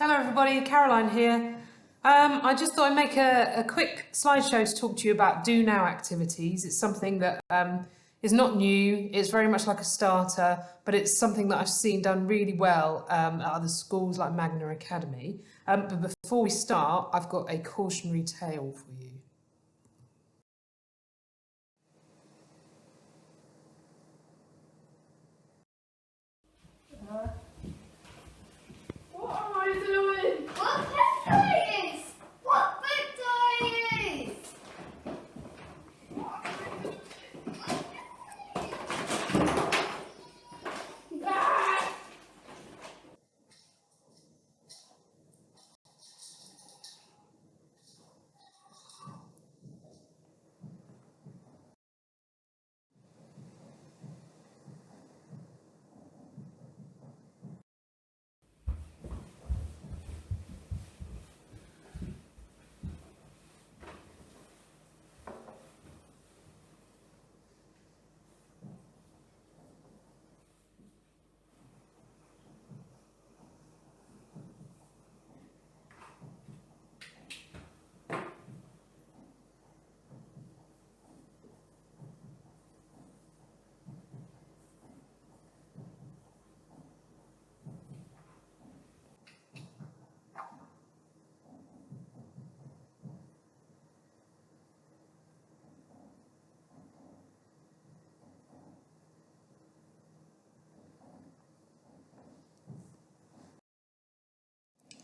Hello everybody, Caroline here. I just thought I'd make a quick slideshow to talk to you about Do Now activities. It's something that is not new, it's very much like a starter, but it's something that I've seen done really well at other schools like Magna Academy. But before we start, I've got a cautionary tale for you. What am I doing? What pepper is? What pepper is?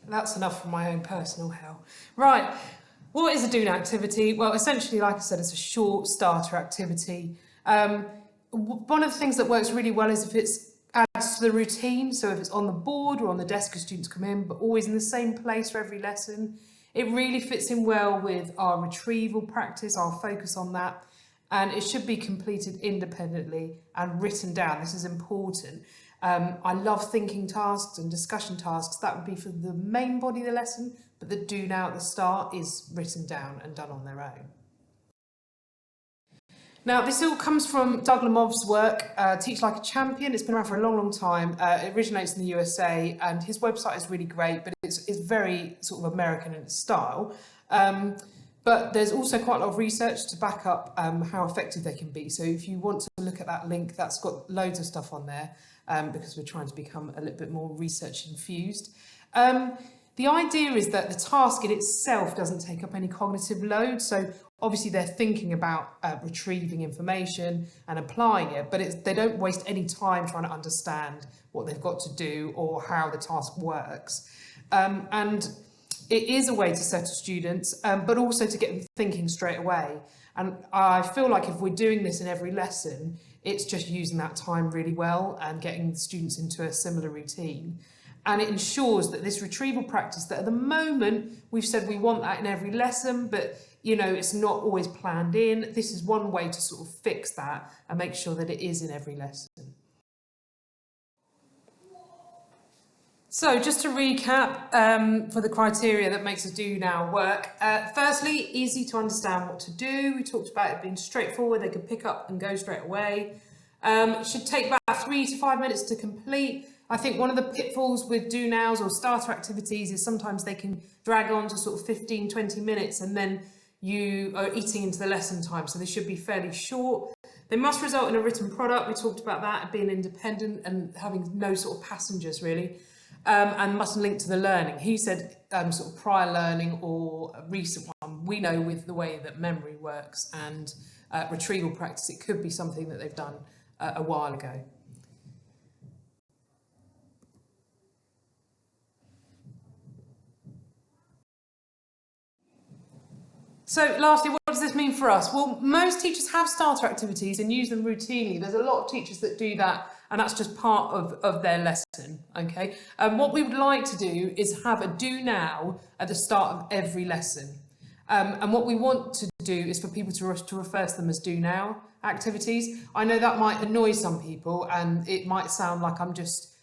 That's enough for my own personal hell. Right, what is a Do Now activity? Well, essentially, like I said, it's a short starter activity. One of the things that works really well is if it's adds to the routine. So if it's on the board or on the desk as students come in, but always in the same place for every lesson. It really fits in well with our retrieval practice, our focus on that. And it should be completed independently and written down. This is important. I love thinking tasks and discussion tasks. That would be for the main body of the lesson, but the Do Now at the start is written down and done on their own. Now, this all comes from Doug Lemov's work, Teach Like a Champion. It's been around for a long, long time. It originates in the USA, and his website is really great, but it's very sort of American in its style. But there's also quite a lot of research to back up how effective they can be. So if you want to look at that link, that's got loads of stuff on there because we're trying to become a little bit more research infused. The idea is that the task in itself doesn't take up any cognitive load. So obviously they're thinking about retrieving information and applying it, but they don't waste any time trying to understand what they've got to do or how the task works. And it is a way to settle students, but also to get them thinking straight away. And I feel like if we're doing this in every lesson, it's just using that time really well and getting the students into a similar routine. And it ensures that this retrieval practice that at the moment, we've said we want that in every lesson, but you know, it's not always planned in. This is one way to sort of fix that and make sure that it is in every lesson. So just to recap for the criteria that makes a Do Now work. Firstly, easy to understand what to do. We talked about it being straightforward. They could pick up and go straight away. It should take about 3 to 5 minutes to complete. I think one of the pitfalls with Do Nows or starter activities is sometimes they can drag on to sort of 15, 20 minutes and then you are eating into the lesson time. So they should be fairly short. They must result in a written product. We talked about that, being independent and having no sort of passengers really. And must link to the learning. He said sort of prior learning or a recent one. We know with the way that memory works and retrieval practice, it could be something that they've done a while ago. So lastly, what does this mean for us? Well, most teachers have starter activities and use them routinely. There's a lot of teachers that do that, and that's just part of their lesson, okay? What we would like to do is have a Do Now at the start of every lesson. And what we want to do is for people to refer to them as Do Now activities. I know that might annoy some people, and it might sound like I'm just,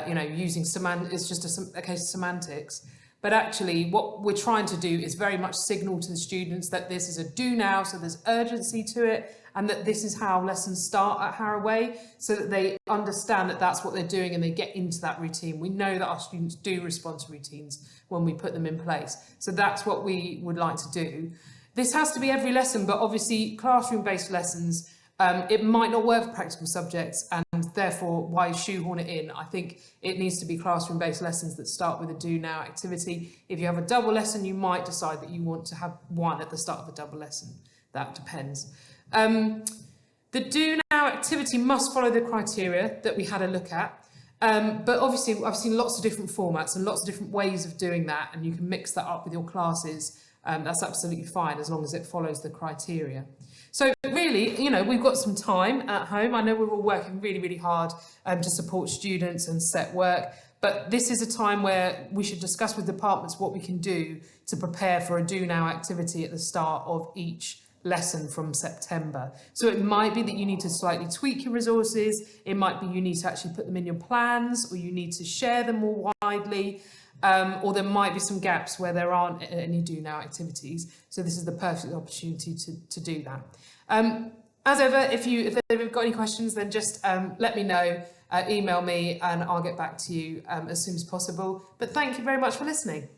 using it's just a case of semantics. But actually what we're trying to do is very much signal to the students that this is a do now, so there's urgency to it, and that this is how lessons start at Harroway, so that they understand that that's what they're doing and they get into that routine. We know that our students do respond to routines when we put them in place. So that's what we would like to do. This has to be every lesson, but obviously classroom-based lessons, it might not work for practical subjects, and therefore why shoehorn it in? I think it needs to be classroom-based lessons that start with a do now activity. If you have a double lesson, you might decide that you want to have one at the start of a double lesson. That depends. The do now activity must follow the criteria that we had a look at. But obviously I've seen lots of different formats and lots of different ways of doing that, and you can mix that up with your classes. That's absolutely fine as long as it follows the criteria. So really, you know, we've got some time at home. I know we're all working really, really hard to support students and set work, but this is a time where we should discuss with departments what we can do to prepare for a do now activity at the start of each lesson from September. So it might be that you need to slightly tweak your resources. It might be you need to actually put them in your plans, or you need to share them more widely. Or there might be some gaps where there aren't any do now activities. So this is the perfect opportunity to do that. As ever, if they've got any questions, then just let me know, email me, and I'll get back to you as soon as possible. But thank you very much for listening.